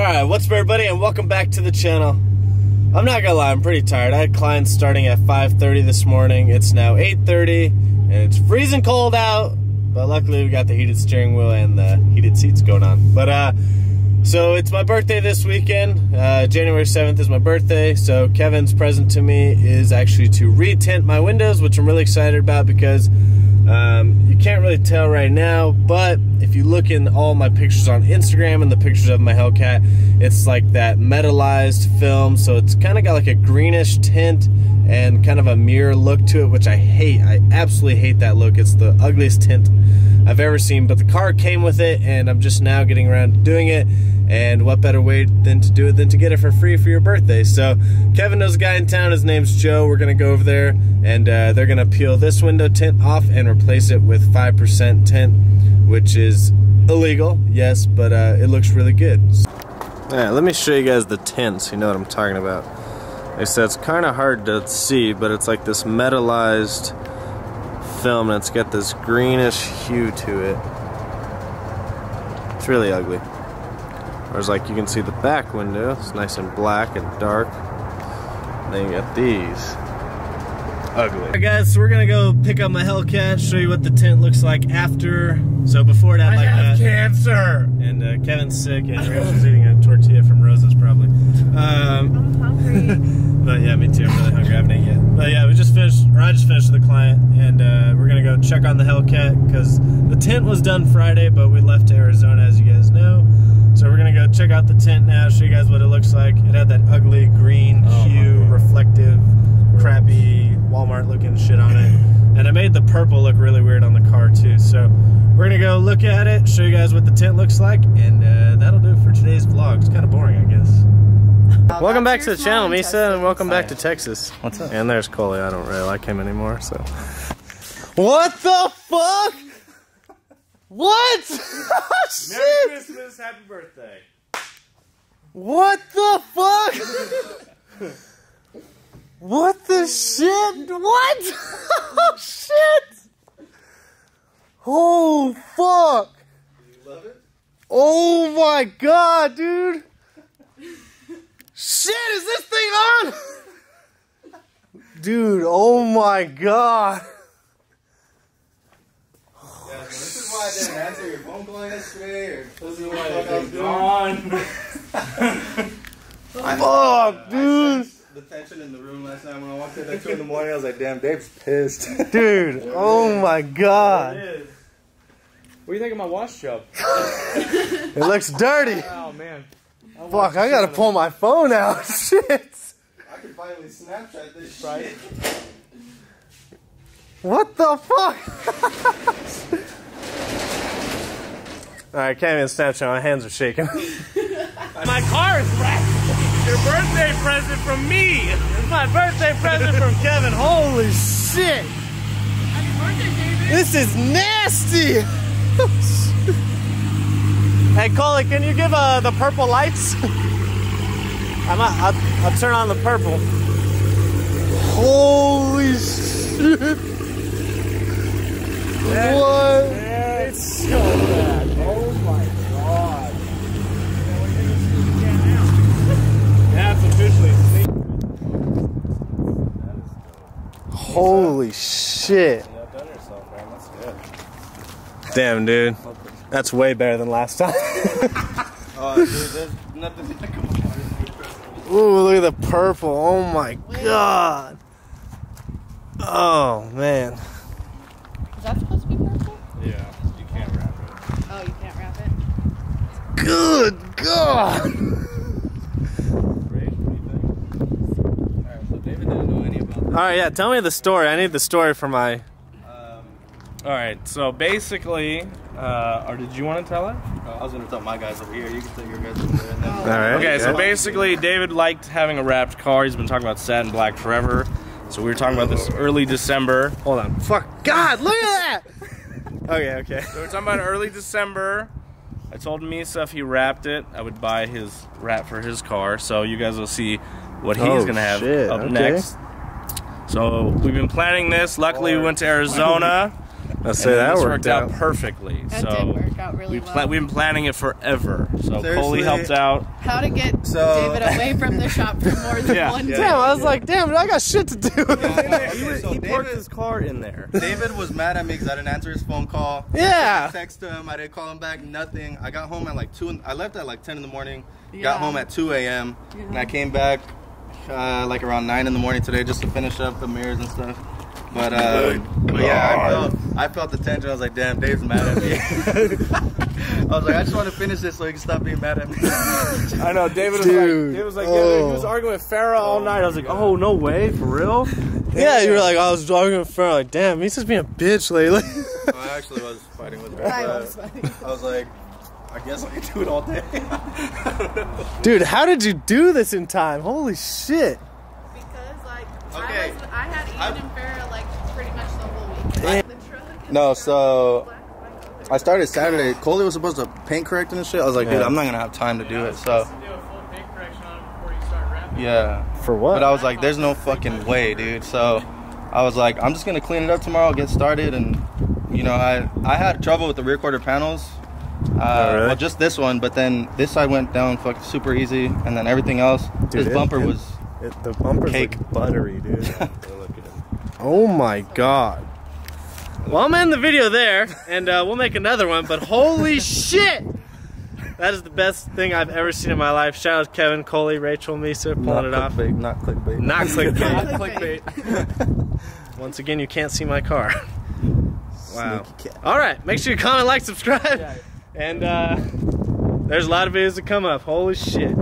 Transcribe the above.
Alright, what's up everybody and welcome back to the channel. I'm not gonna lie, I'm pretty tired. I had clients starting at 5:30 this morning. It's now 8:30 and it's freezing cold out, but luckily we got the heated steering wheel and the heated seats going on. But so it's my birthday this weekend. January 7th is my birthday, so Kevin's present to me is actually to re-tint my windows, which I'm really excited about because you can't really tell right now, but if you look in all my pictures on Instagram and the pictures of my Hellcat, it's like that metallized film, so it's kind of got like a greenish tint and kind of a mirror look to it, which I hate. I absolutely hate that look. It's the ugliest tint I've ever seen, but the car came with it and I'm just now getting around to doing it, and what better way than to do it than to get it for free for your birthday. So Kevin knows a guy in town, his name's Joe. We're gonna go over there and they're gonna peel this window tint off and replace it with 5% tint, which is illegal, yes, but it looks really good. Alright, let me show you guys the tints, you know what I'm talking about. Like I said, it's kind of hard to see, but it's like this metallized film and it's got this greenish hue to it. It's really ugly. Whereas like you can see the back window, it's nice and black and dark. And then you got these. Ugly. Alright guys, so we're gonna go pick up my Hellcat, show you what the tint looks like after. So before it had like that. I have cancer! And Kevin's sick and Rachel's eating a tortilla from Rosa's probably. I'm hungry. But yeah, me too, I'm really hungry, I haven't eaten yet. But yeah, I just finished with the client and we're gonna go check on the Hellcat because the tint was done Friday, but we left to Arizona as you guys know. So we're gonna go check out the tint now, show you guys what it looks like. It had that ugly green hue, reflective, crappy Walmart looking shit on it. And I made the purple look really weird on the car too. So we're gonna go look at it, show you guys what the tint looks like, and that'll do it for today's vlog. It's kind of boring, I guess. Welcome back to the channel, Misa, and welcome back to Texas. What's up? And there's Coley. I don't really like him anymore, so. What the fuck? What? Shit. Merry Christmas, happy birthday. What the fuck? What the shit? What? Oh shit! Oh fuck! You love it? Oh my god, dude! Shit, is this thing on? Dude, oh my god! Yeah, so this is why I didn't answer your phone call yesterday, or this is what I was doing. Fuck, dude! The tension in the room last night when I walked in at 2 in the morning, I was like, damn, Dave's pissed. Dude, oh my god. What do you think of my wash job? It looks dirty. Oh, man. Fuck, I gotta pull my phone out. Shit. I could finally Snapchat this shit. What the fuck? Alright, can't even Snapchat, my hands are shaking. My car is wrecked. Your birthday present from me. It's my birthday present from Kevin. Holy shit. Happy birthday, David. This is nasty. Hey, Coley, can you give the purple lights? I'll turn on the purple. Holy shit. What? It's so bad. Oh my god. That's officially sneak. Holy shit. You outdone yourself, man. That's good. Damn, dude. That's way better than last time. Oh, dude, there's nothing to think about. Ooh, look at the purple. Oh my god. Oh, man. Is that supposed to be purple? Yeah, you can't wrap it. Oh, you can't wrap it? Good god. Great, what do you think? Alright, so David didn't know any about this. Alright, yeah, tell me the story. I need the story for my... Alright, so basically, or did you want to tell it? I was going to tell my guys over here. You can tell your guys over there. And then Alright. Okay, so basically, David liked having a wrapped car. He's been talking about satin black forever. So we were talking about this early December. Hold on. Fuck. God, look at that! Okay. So we're talking about early December. I told Misa if he wrapped it, I would buy his wrap for his car. So you guys will see what he's going to have up next. So we've been planning this. Luckily, we went to Arizona. Let's say that this worked out perfectly. That so did work out really well. we've been planning it forever. So Seriously? Coley helped out. How to get David away from the shop for more than one day. Damn, I was like, damn, I got shit to do. He parked his car in there. David was mad at me because I didn't answer his phone call. Yeah. I texted him. I didn't call him back. Nothing. I got home at like 2. I left at like 10 in the morning. Yeah. Got home at 2 a.m. And I came back like around 9 in the morning today just to finish up the mirrors and stuff. But yeah, I felt the tension. I was like, damn, Dave's mad at me. I was like, I just want to finish this so he can stop being mad at me. I know, David was like, he was arguing with Farrah all night. I was like, oh, no way, for real? Yeah, you were like, I was arguing with Farrah, like, damn, he's just being a bitch lately. I actually was fighting with her. I was fighting. I was like, I guess I could do it all day. Dude, how did you do this in time? Holy shit. Because, like, Okay. I had Ian and Farrah, like, pretty much the whole week. The truck. No, so I started Saturday. Coley was supposed to paint correct and shit. I was like, dude, I'm not gonna have time to do it. So yeah. For what? But I was like, there's no fucking way, dude. So I was like, I'm just gonna clean it up tomorrow, get started, and you know, I had trouble with the rear quarter panels. Really? Well, just this one, but then this side went down fucking super easy, and then everything else, Dude, this bumper was the bumper's cake. like buttery, dude. Oh my god. Well, I'm ending the video there, and we'll make another one, but holy shit! That is the best thing I've ever seen in my life. Shout out to Kevin, Coley, Rachel, Misa, pulling it off. Not clickbait. Not clickbait. Not clickbait. Once again, you can't see my car. Wow. Alright, make sure you comment, like, subscribe. And there's a lot of videos to come up. Holy shit.